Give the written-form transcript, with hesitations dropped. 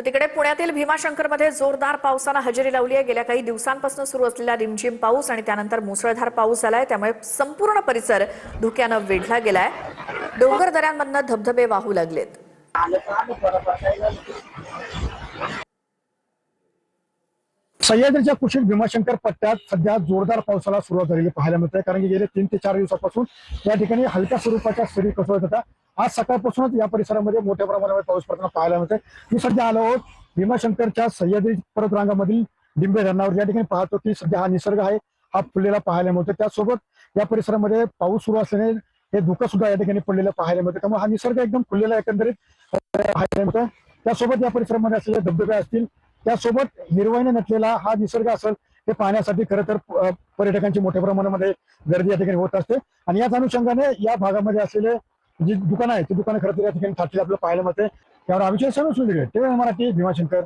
तर तिकडे पुण्यातील भीमाशंकरमध्ये जोरदार पावसानं हजेरी लावली आहे। गेल्या काही दिवसांपासून सुरू असलेला रिमझिम पाऊस आणि त्यानंतर मुसळधार पाऊस झालाय, त्यामुळे संपूर्ण परिसर धुक्यानं वेढला गेलाय। डोंगर दऱ्यांमधनं धबधबे वाहू लागलेत। सह्याद्रीच्या कुशीत भीमाशंकर पट्ट्यात सध्या जोरदार पावसाला सुरुवात झालेली पाहायला मिळते, कारण की गेले 3 ते 4 दिवसापासून या ठिकाणी हलक्या स्वरूपाच्या सरी कोसळत होत्या। आज सकाळपासूनच या परिसरामध्ये मोठ्या प्रमाणावर पाऊस पडताना पाहायला मिळते। मी सध्या आलो आहोत भीमाशंकरच्या सह्याद्री पर्वतरांगामधील डिंबे धरणावर। या ठिकाणी पाहतो की सध्या हा निसर्ग आहे हा फुललेला पाहायला मिळतो। त्यासोबत या परिसरामध्ये पाऊस सुरू असल्याने हे धुकं सुद्धा या ठिकाणी पडलेलं पाहायला मिळतं, त्यामुळे हा निसर्ग एकदम फुललेला एकंदरीत पाहायला मिळतो। त्यासोबत या परिसरामध्ये असलेले धबधबे असतील, त्यासोबत हिरवाईने नटलेला हा निसर्ग असेल, हे पाहण्यासाठी खरं तर पर्यटकांची मोठ्या प्रमाणामध्ये गर्दी या ठिकाणी होत असते। आणि याच अनुषंगाने या भागामध्ये असलेले जी दुकानं आहेत ती दुकानं खरं तर या ठिकाणी थाटलेली आपल्याला पाहायला मिळते। त्यावर अभिषेक सर्व सुरू टीव्ही मराठी भीमाशंकर।